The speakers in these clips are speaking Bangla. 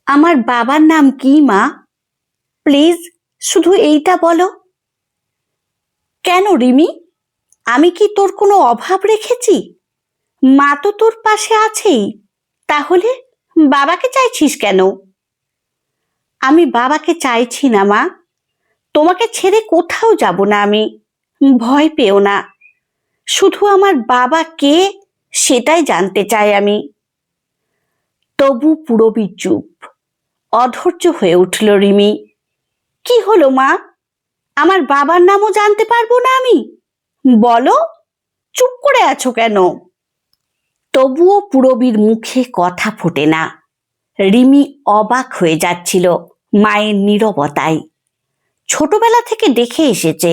আমার বাবার নাম কি মা? প্লিজ শুধু এইটা বলো। কেন রিমি? আমি কি তোর কোনো অভাব রেখেছি? মা তো তোর পাশে আছেই, তাহলে বাবাকে চাইছিস কেন? আমি বাবাকে চাইছি না মা, তোমাকে ছেড়ে কোথাও যাব না আমি। ভয় পেও না, শুধু আমার বাবা কে সেটাই জানতে চাই আমি। তবু পুরবী চুপ, অধৈর্য হয়ে উঠল রিমি। কি হলো মা? আমার বাবার নামও জানতে পারবো না আমি? বলো, চুপ করে আছো কেন? তবুও পুরবীর মুখে কথা ফোটে না। রিমি অবাক হয়ে যাচ্ছিল মায়ের নীরবতায়। ছোটবেলা থেকে দেখে এসেছে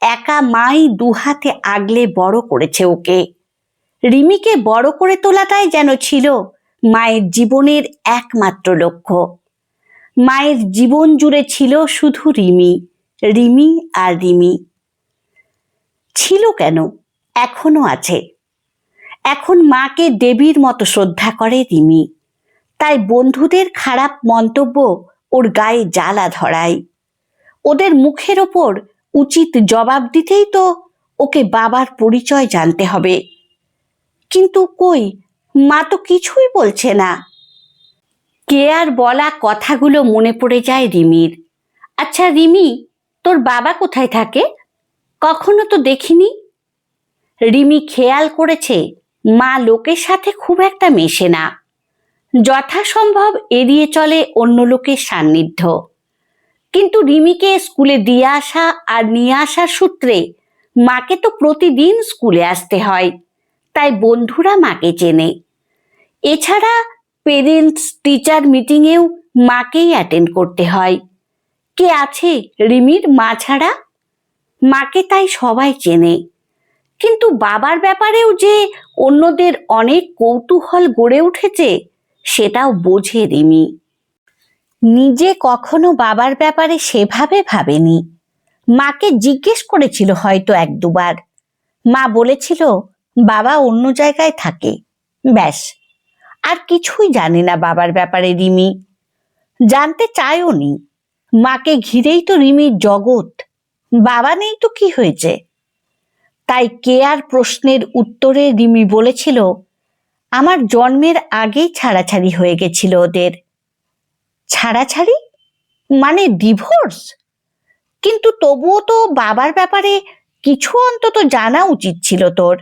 একা মাই দুহাতে আগলে বড় করেছে ওকে। রিমিকে বড় করে তোলাটাই যেন ছিল মায়ের জীবনের একমাত্র লক্ষ্য। মায়ের জীবন জুড়ে ছিল শুধু রিমি, রিমি আর রিমি। ছিল কেন, এখনো আছে। এখন মাকে দেবীর মতো শ্রদ্ধা করে রিমি, তাই বন্ধুদের খারাপ মন্তব্য ওর গায়ে জ্বালা ধরায়। ওদের মুখের ওপর উচিত জবাব দিতেই তো ওকে বাবার পরিচয় জানতে হবে। কিন্তু কই, মা তো কিছুই বলছে না। কে আর বলা কথাগুলো মনে পড়ে যায় রিমির। আচ্ছা রিমি, তোর বাবা কোথায় থাকে? কখনো তো দেখিনি। রিমি খেয়াল করেছে মা লোকের সাথে খুব একটা মেশে না, যথাসম্ভব এড়িয়ে চলে অন্য লোকের সান্নিধ্য। কিন্তু রিমিকে স্কুলে দিয়ে আসা আর নিয়ে আসার সূত্রে মাকে তো প্রতিদিন স্কুলে আসতে হয়, তাই বন্ধুরা মাকে চেনে। এছাড়া পেরেন্টস টিচার মিটিংয়েও মাকেই অ্যাটেন্ড করতে হয়। কে আছে রিমির মা ছাড়া? মাকে তাই সবাই চেনে। কিন্তু বাবার ব্যাপারেও যে অন্যদের অনেক কৌতূহল গড়ে উঠেছে সেটাও বোঝে রিমি। নিজে কখনো বাবার ব্যাপারে সেভাবে ভাবেনি। মাকে জিজ্ঞেস করেছিল হয়তো এক দুবার। মা বলেছিল বাবা অন্য জায়গায় থাকে, ব্যাস। আর কিছুই জানে না বাবার ব্যাপারে রিমি, জানতে চায়ও নি। মাকে ঘিরেই তো রিমির জগৎ, বাবা নেই তো কি হয়েছে? তাই কেয়ার প্রশ্নের উত্তরে রিমি বলেছিল আমার জন্মের আগেই ছাড়াছাড়ি হয়ে গেছিল ওদের। ছাড়াছাড়ি মানে ডিভোর্স? কিন্তু তবুও তো বাবার ব্যাপারে কিছু অন্তত জানা উচিত ছিল তোর।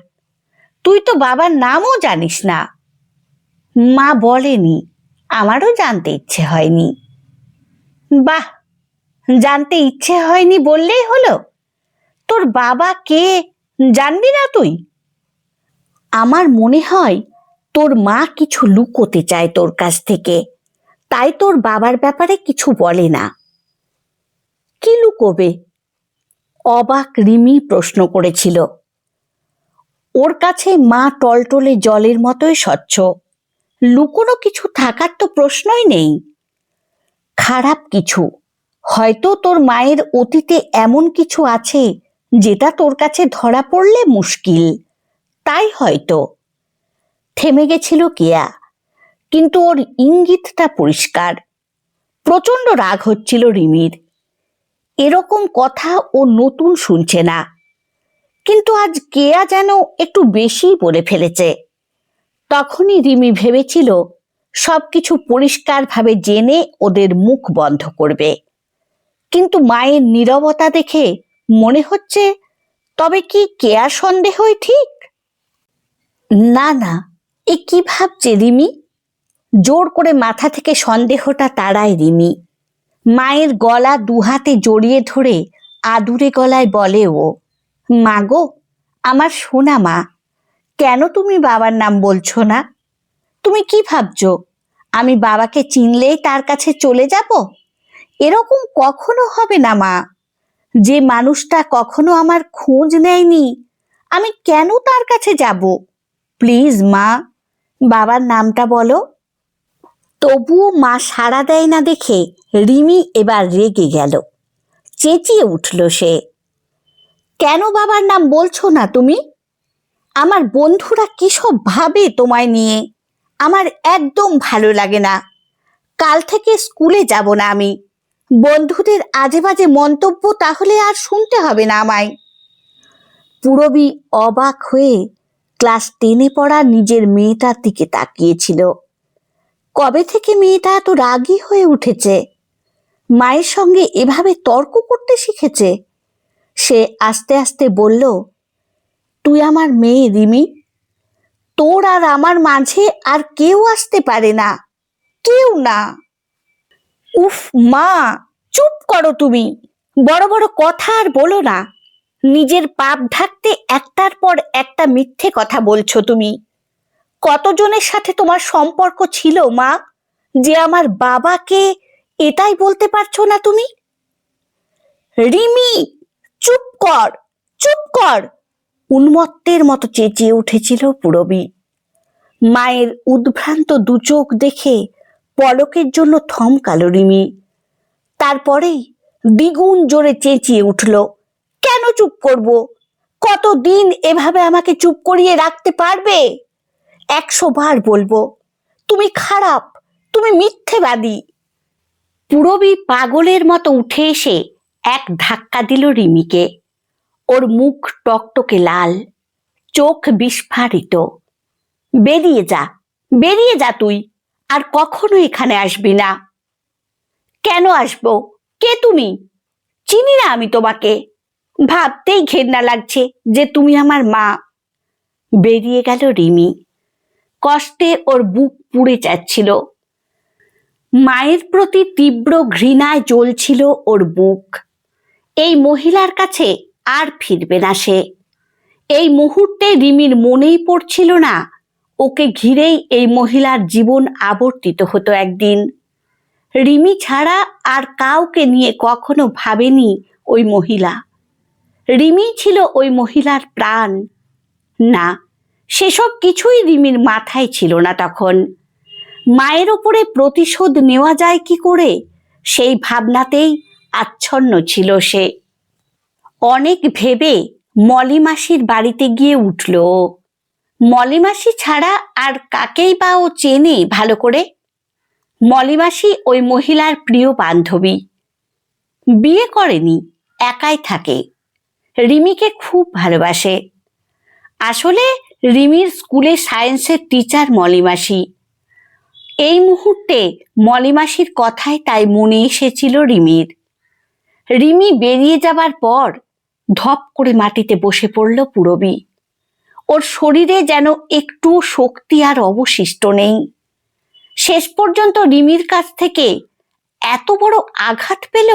তুই তো বাবার নামও জানিস না। মা বলেনি, আমারও জানতে ইচ্ছে হয়নি। বাহ, জানতে ইচ্ছে হয়নি বললেই হলো? তোর বাবা কে জানবি না তুই? আমার মনে হয় তোর মা কিছু লুকোতে চায় তোর কাছ থেকে, তাই তোর বাবার ব্যাপারে কিছু বলে না। কি লুকোবে? অবাক রিমি প্রশ্ন করেছিল। ওর কাছে মা টলটলে জলের মতোই স্বচ্ছ, লুকোনো কিছু থাকার তো প্রশ্নই নেই। খারাপ কিছু, হয়তো তোর মায়ের অতীতে এমন কিছু আছে যেটা তোর কাছে ধরা পড়লে মুশকিল, তাই হয়তো। থেমে গেছিল কেয়া, কিন্তু ওর ইঙ্গিতটা পরিষ্কার। প্রচন্ড রাগ হচ্ছিল রিমির। এরকম কথা ও নতুন শুনছে না, কিন্তু আজ কেয়া যেন একটু বেশি বলে ফেলেছে। তখনই রিমি ভেবেছিল সবকিছু পরিষ্কারভাবে জেনে ওদের মুখ বন্ধ করবে। কিন্তু মায়ের নীরবতা দেখে মনে হচ্ছে তবে কি কেয়া সন্দেহই ঠিক? না না, এ কি ভাবছে রিমি? জোর করে মাথা থেকে সন্দেহটা তাড়ায় রিমি। মায়ের গলা দুহাতে জড়িয়ে ধরে আদুরে গলায় বলে ও, মা গো, আমার সোনা মা, কেন তুমি বাবার নাম বলছো না? তুমি কি ভাবছো আমি বাবাকে চিনলেই তার কাছে চলে যাব? এরকম কখনো হবে না মা। যে মানুষটা কখনো আমার খোঁজ নেয়নি, আমি কেন তার কাছে যাব? প্লিজ মা, বাবার নামটা বলো। তবুও মা সাড়া দেয় না দেখে রিমি এবার রেগে গেল। চেঁচিয়ে উঠল সে, কেন বাবার নাম বলছো না তুমি? আমার বন্ধুরা কিসব ভাবে তোমায় নিয়ে, আমার একদম ভালো লাগে না। কাল থেকে স্কুলে যাব না আমি। বন্ধুদের আজে বাজে মন্তব্য তাহলে আর শুনতে হবে না আমায়। পূরবী অবাক হয়ে ক্লাস 10-এ পড়া নিজের মেয়েটার দিকে তাকিয়েছিল। কবে থেকে মেয়েটা এত রাগী হয়ে উঠেছে? মায়ের সঙ্গে এভাবে তর্ক করতে শিখেছে। সে আস্তে আস্তে বলল, তুই আমার মেয়ে রিমি, তোর আর আমার মাঝে আর কেউ আসতে পারে না, কেউ না। উফ মা, চুপ করো তুমি, বড় বড় কথা আর বলো না। নিজের পাপ ঢাকতে একটার পর একটা মিথ্যে কথা বলছো তুমি। কতজনের সাথে তোমার সম্পর্ক ছিল মা, যে আমার বাবাকে এটাই বলতে পারছো না তুমি? রিমি, চুপ কর, চুপ কর, উন্মত্তের মতো চেঁচিয়ে উঠেছিল পূরবী। মায়ের উদ্ভ্রান্ত দুচোখ দেখে পলকের জন্য থমকালো রিমি। তারপরেই দ্বিগুণ জোরে চেঁচিয়ে উঠল, কেন চুপ করব? কতদিন এভাবে আমাকে চুপ করিয়ে রাখতে পারবে? 100 বার বলবো, তুমি খারাপ, তুমি মিথ্যেবাদী। পূরবী পাগলের মতো উঠে এসে এক ধাক্কা দিল রিমিকে। ওর মুখ টকটকে লাল, চোখ বিস্ফারিত। বেরিয়ে যা, বেরিয়ে যা তুই, আর কখনো এখানে আসবি না। কেন আসবো? কে তুমি? চিনি না আমি তোমাকে। ভাবতেই ঘেন্না লাগছে যে তুমি আমার মা। বেরিয়ে গেল রিমি। কষ্টে ওর বুক পুড়ে যাচ্ছিল। মায়ের প্রতি তীব্র ঘৃণায় জ্বলছিল ওর বুক। এই মহিলার কাছে আর ফিরবে না সে। এই মুহূর্তে রিমির মনেই পড়ছিল না ওকে ঘিরেই এই মহিলার জীবন আবর্তিত হতো একদিন। রিমি ছাড়া আর কাউকে নিয়ে কখনো ভাবেনি ওই মহিলা। রিমি ছিল ওই মহিলার প্রাণ। না, সেসব কিছুই রিমির মাথায় ছিল না তখন। মায়ের ওপরে প্রতিশোধ নেওয়া যায় কি করে, সেই ভাবনাতেই আচ্ছন্ন ছিল সে। অনেক ভেবে মলি মাসির বাড়িতে গিয়ে উঠল। মলি মাসি ছাড়া আর কাকেই বা ও চেনে ভালো করে? মলি মাসি ওই মহিলার প্রিয় বান্ধবী। বিয়ে করেনি, একাই থাকে। রিমিকে খুব ভালোবাসে। আসলে রিমির স্কুলে সায়েন্সের টিচার মলি মাসি। এই মুহূর্তে মলি মাসির কথাই তাই মনে এসেছিল রিমির। রিমি বেরিয়ে যাবার পর ধপ করে মাটিতে বসে পড়ল পূরবী। ওর শরীরে যেন একটু শক্তি আর অবশিষ্ট নেই। শেষ পর্যন্ত রিমির কাছ থেকে এত বড় আঘাত পেল।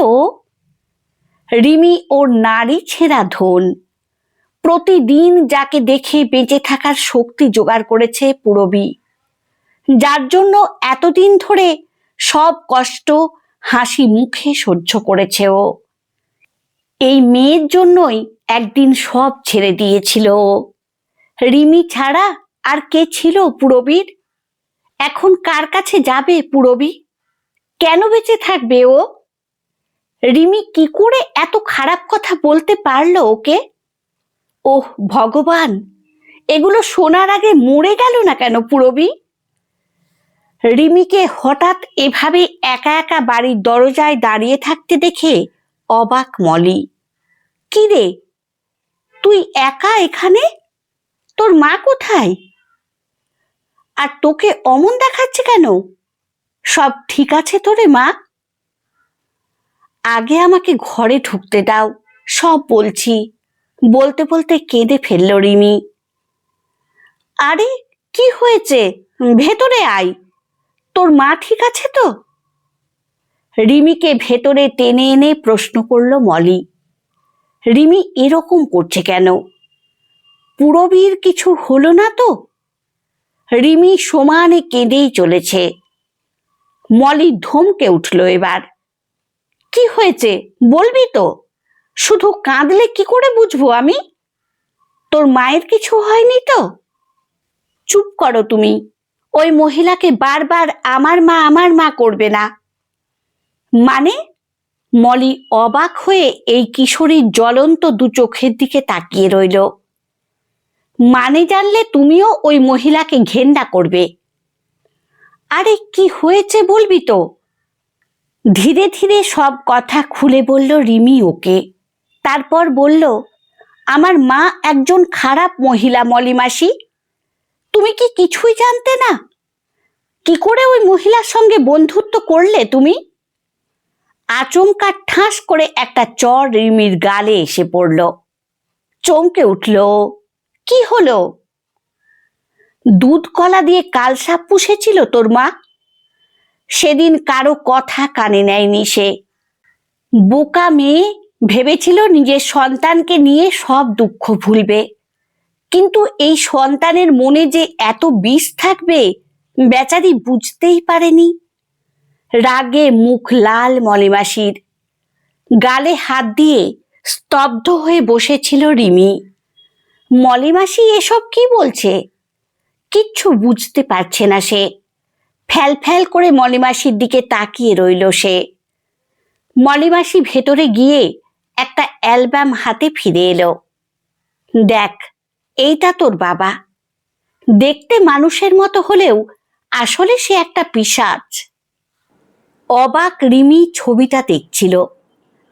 রিমি ওর নারী ছেঁড়া ধন। প্রতিদিন যাকে দেখে বেঁচে থাকার শক্তি জোগাড় করেছে পূরবী, যার জন্য এতদিন ধরে সব কষ্ট হাসি মুখে সহ্য করেছে ও, এই মেয়ের জন্যই একদিন সব ছেড়ে দিয়েছিল ও। রিমি ছাড়া আর কে ছিল পূরবীর? এখন কার কাছে যাবে পূরবী? কেন বেঁচে থাকবে ও? রিমি কি করে এত খারাপ কথা বলতে পারলো ওকে? ওহ ভগবান, এগুলো শোনার আগে মরে গেল না কেন পূরবী? রিমিকে হঠাৎ এভাবে একা একা বাড়ির দরজায় দাঁড়িয়ে থাকতে দেখে অবাক মলি। কি রে, তুই একা এখানে? তোর মা কোথায়? আর তোকে অমন দেখাচ্ছে কেন? সব ঠিক আছে তো রে মা? আগে আমাকে ঘরে ঢুকতে দাও, সব বলছি। বলতে বলতে কেঁদে ফেলল রিমি। আরে কি হয়েছে? ভেতরে আয়, তোর মা ঠিক আছে তো? রিমিকে ভেতরে টেনে এনে প্রশ্ন করল মলি। রিমি এরকম করছে কেন? পূরবীর কিছু হলো না তো? রিমি সমানে কেঁদেই চলেছে। মলি ধমকে উঠল এবার। কি হয়েছে বলবি তো? শুধু কাঁদলে কি করে বুঝবো আমি? তোর মায়ের কিছু হয়নি তো? চুপ করো তুমি। ওই মহিলাকে বারবার আমার মা করবে না। মানে? মলি অবাক হয়ে এই কিশোরীর জ্বলন্ত দু চোখের দিকে তাকিয়ে রইল। মানে জানলে তুমিও ওই মহিলাকে ঘেন্না করবে। আরে কি হয়েছে বলবি তো? ধীরে ধীরে সব কথা খুলে বলল রিমি ওকে। তারপর বলল, আমার মা একজন খারাপ মহিলা মলিমাসি। তুমি কি কিছুই জানতে না? কি করে ওই মহিলার সঙ্গে বন্ধুত্ব করলে তুমি? আচমকা ঠাস করে একটা চড় রিমির গালে এসে পড়ল। চমকে উঠল। কি হলো? দুধ কলা দিয়ে কালসাপ পুষেছিল তোর মা? সেদিন কারো কথা কানে নেয়নি সে। বোকা মেয়ে, ভেবেছিল নিজের সন্তানকে নিয়ে সব দুঃখ ভুলবে। কিন্তু এই সন্তানের মনে যে এত বিষ থাকবে বেচারি বুঝতেই পারেনি। রাগে মুখ লাল মলিমাসির। গালে হাত দিয়ে স্তব্ধ হয়ে বসেছিল রিমি। মলিমাসি এসব কি বলছে? কিচ্ছু বুঝতে পারছে না সে। ফ্যাল ফ্যাল করে মলিমাসির দিকে তাকিয়ে রইল সে। মলিমাসি ভেতরে গিয়ে একটা অ্যালবাম হাতে ফিরে এলো। দেখ, এইটা তোর বাবা। দেখতে মানুষের মতো হলেও আসলে সে একটা পিশাচ। অবাক রিমি ছবিটা দেখছিল।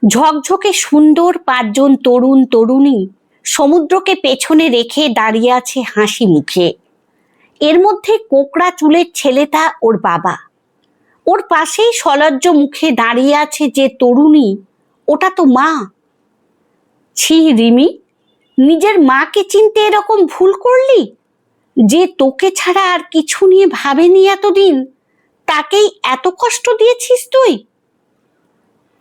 ঝকঝকে সুন্দর 5 জন তরুণ তরুণী সমুদ্রকে পেছনে রেখে দাঁড়িয়ে আছে হাসি মুখে। এর মধ্যে কোকড়া চুলের ছেলেটা ওর বাবা। ওর পাশেই সলজ্জ মুখে দাঁড়িয়ে আছে যে তরুণী, ওটা তো মা। ছি রিমি, নিজের মাকে চিনতে এরকম ভুল করলি? যে তোকে ছাড়া আর কিছু নিয়ে ভাবেনি এতদিন, তাকেই এত কষ্ট দিয়েছিস তুই?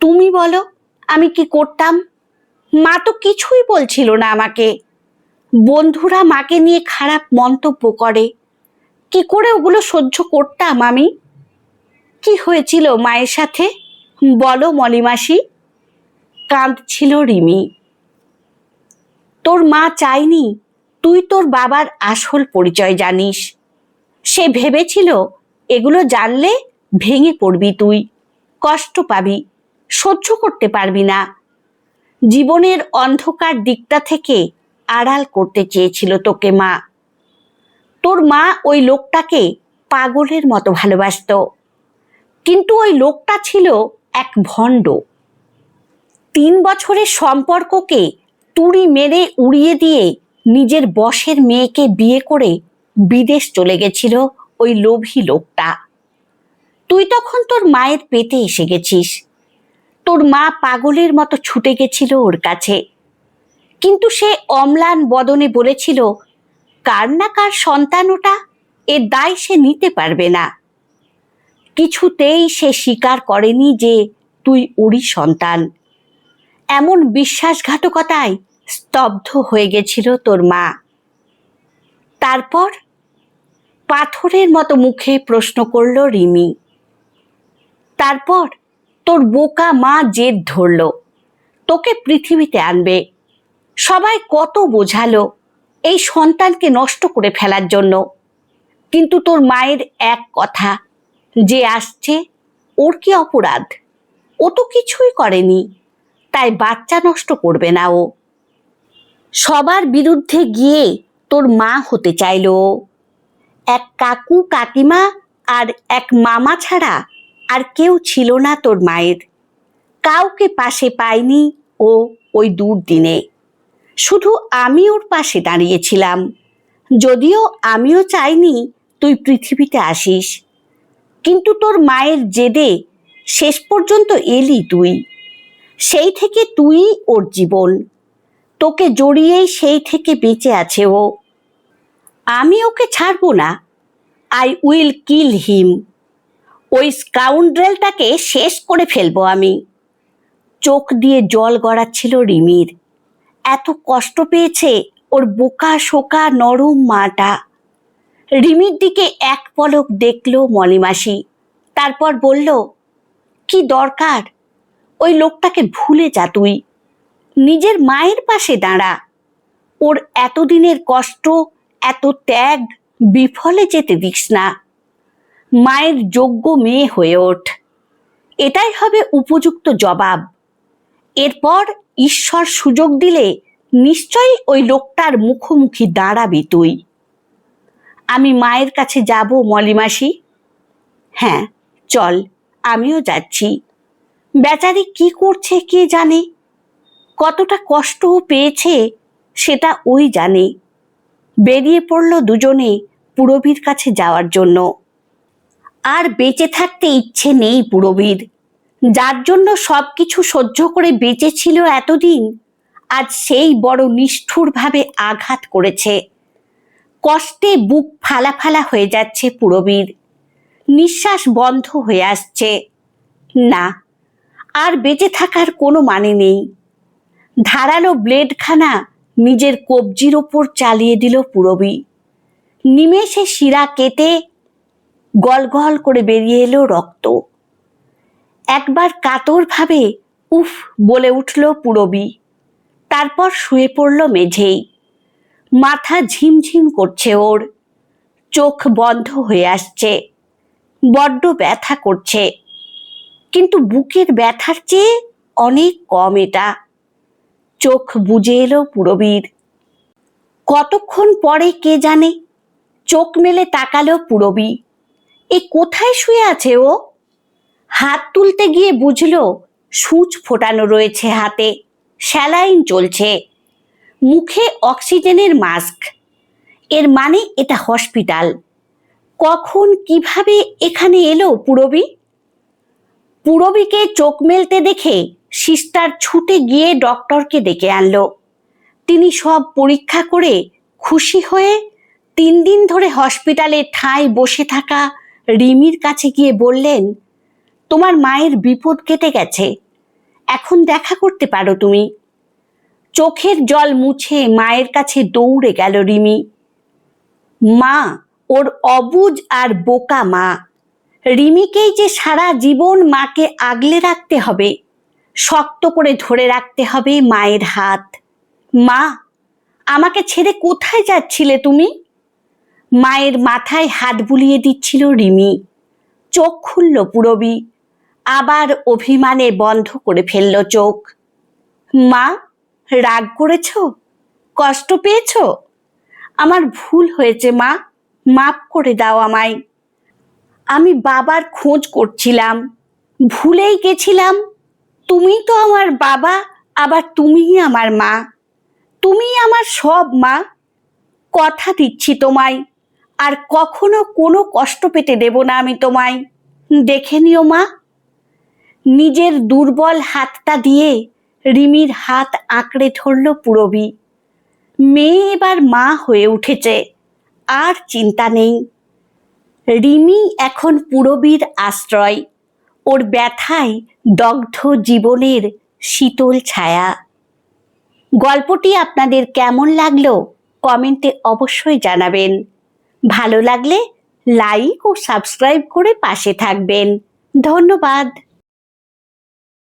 তুমি বলো, আমি কি করতাম? মা তো কিছুই বলছিল না আমাকে। বন্ধুরা মাকে নিয়ে খারাপ মন্তব্য করে, কি করে ওগুলো সহ্য করতাম আমি? কি হয়েছিল মায়ের সাথে বলো মলিমাসি? কাঁদছিল রিমি। তোর মা চায়নি তুই তোর বাবার আসল পরিচয় জানিস। সে ভেবেছিল এগুলো জানলে ভেঙে পড়বি তুই, কষ্ট পাবি, সহ্য করতে পারবি না। জীবনের অন্ধকার দিকটা থেকে আড়াল করতে চেয়েছিল তোকে মা। তোর মা ওই লোকটাকে পাগলের মতো ভালোবাসতো, কিন্তু ওই লোকটা ছিল এক ভণ্ড। 3 বছরের সম্পর্ককে তুড়ি মেরে উড়িয়ে দিয়ে নিজের বসের মেয়েকে বিয়ে করে বিদেশ চলে গেছিল ওই লোভী লোকটা। তুই তখন তোর মায়ের পেটে এসে গেছিস। তোর মা পাগলের মতো ছুটে গেছিল ওর কাছে, কিন্তু সে অম্লান বদনে বলেছিল, কার না কার সন্তান ওটা, এর দায় সে নিতে পারবে না। কিছুতেই সে স্বীকার করেনি যে তুই ওরই সন্তান। এমন বিশ্বাসঘাতকতায় স্তব্ধ হয়ে গেছিল তোর মা। তারপর? পাথরের মতো মুখে প্রশ্ন করল রিমি। তারপর তোর বোকা মা জেদ ধরল তোকে পৃথিবীতে আনবে। সবাই কত বোঝালো এই সন্তানকে নষ্ট করে ফেলার জন্য, কিন্তু তোর মায়ের এক কথা, যে আসছে ওর কি অপরাধ? ও তো কিছুই করেনি, তাই বাচ্চা নষ্ট করবে না ও। সবার বিরুদ্ধে গিয়ে তোর মা হতে চাইল। এক কাকু কাকিমা আর এক মামা ছাড়া আর কেউ ছিল না তোর মায়ের। কাউকে পাশে পায়নি ও ওই দুর্দিনে। শুধু আমি ওর পাশে দাঁড়িয়েছিলাম, যদিও আমিও চাইনি তুই পৃথিবীতে আসিস। কিন্তু তোর মায়ের জেদে শেষ পর্যন্ত এলি তুই। সেই থেকে তুই ওর জীবন। তোকে জড়িয়েই সেই থেকে বেঁচে আছে ও। আমি ওকে ছাড়বো না। আই উইল কিল হিম। ওই স্কাউন্ড্রেলটাকে শেষ করে ফেলবো আমি। চোখ দিয়ে জল গড়াচ্ছিল রিমির। এত কষ্ট পেয়েছে ওর বোকা শোকা নরম মাটা। রিমির দিকে এক পলক দেখল মলিমাসি, তারপর বলল, কি দরকার? ওই লোকটাকে ভুলে যা তুই। নিজের মায়ের পাশে দাঁড়া। ওর এতদিনের কষ্ট, এত ত্যাগ বিফলে যেতে দিস না। মায়ের যোগ্য মেয়ে হয়ে ওঠ। এটাই হবে উপযুক্ত জবাব। এরপর ঈশ্বর সুযোগ দিলে নিশ্চয়ই ওই লোকটার মুখোমুখি দাঁড়াবি তুই। আমি মায়ের কাছে যাব মলিমাসি। হ্যাঁ চল, আমিও যাচ্ছি। বেচারি কি করছে কে জানে, কতটা কষ্টও পেয়েছে সেটা ওই জানে। বেরিয়ে পড়ল দুজনে পুরবীর কাছে যাওয়ার জন্য। আর বেঁচে থাকতে ইচ্ছে নেই পুরবীর, যার জন্য সবকিছু সহ্য করে বেঁচে ছিল এতদিন, আজ সেই বড় নিষ্ঠুরভাবে আঘাত করেছে। কষ্টে বুক ফালা ফালা হয়ে যাচ্ছে পুরবীর, নিঃশ্বাস বন্ধ হয়ে আসছে। না, আর বেঁচে থাকার কোনো মানে নেই। ধারালো ব্লেডখানা নিজের কবজির ওপর চালিয়ে দিল পুরবী। নিমেষে শিরা কেটে গলগল করে বেরিয়ে এলো রক্ত। একবার কাতরভাবে উফ বলে উঠল পুরবী, তারপর শুয়ে পড়ল মেঝেই। মাথা ঝিমঝিম করছে ওর, চোখ বন্ধ হয়ে আসছে, বড্ড ব্যথা করছে, কিন্তু বুকের ব্যথার চেয়ে অনেক কম এটা। চোখ বুজে এলো পুরবীর। কতক্ষণ পরে কে জানে চোখ মেলে তাকালো পুরবী। এ কোথায় শুয়ে আছে ও? হাত তুলতে গিয়ে বুঝল সূচ ফোটানো রয়েছে হাতে, স্যালাইন চলছে, মুখে অক্সিজেনের মাস্ক। এর মানে এটা হসপিটাল। কখন কিভাবে এখানে এলো পুরবী? পুরবীকে চোখ মেলতে দেখে সিস্টার ছুটে গিয়ে ডক্টরকে ডেকে আনলো। তিনি সব পরীক্ষা করে খুশি হয়ে 3 দিন ধরে হসপিটালে ঠাঁই বসে থাকা রিমির কাছে গিয়ে বললেন, তোমার মায়ের বিপদ কেটে গেছে, এখন দেখা করতে পারো তুমি। চোখের জল মুছে মায়ের কাছে দৌড়ে গেল রিমি। মা, ওর অবুঝ আর বোকা মা। রিমিকেই যে সারা জীবন মাকে আগলে রাখতে হবে, শক্ত করে ধরে রাখতে হবে মায়ের হাত। মা, আমাকে ছেড়ে কোথায় যাচ্ছিলে তুমি? মায়ের মাথায় হাত বুলিয়ে দিচ্ছিল রিমি। চোখ খুলল পুরবী, আবার অভিমানে বন্ধ করে ফেলল চোখ। মা, রাগ করেছ? কষ্ট পেয়েছ? আমার ভুল হয়েছে মা, মাফ করে দাও আমায়। আমি বাবার খোঁজ করছিলাম, ভুলেই গেছিলাম। তুমি তো আমার বাবা, আবার তুমিই আমার মা, তুমিই আমার সব মা। কথা দিচ্ছি তোমায়, আর কখনো কোনো কষ্ট পেতে দেব না আমি তোমায়। দেখে নিও মা। নিজের দুর্বল হাতটা দিয়ে রিমির হাত আঁকড়ে ধরল পুরবী। মেয়ে এবার মা হয়ে উঠেছে, আর চিন্তা নেই। রিমি এখন পুরবীর আশ্রয়, ওর ব্যথায় দগ্ধ জীবনের শীতল ছায়া। গল্পটি আপনাদের কেমন লাগলো কমেন্টে অবশ্যই জানাবেন। ভালো লাগলে লাইক ও সাবস্ক্রাইব করে পাশে থাকবেন। ধন্যবাদ।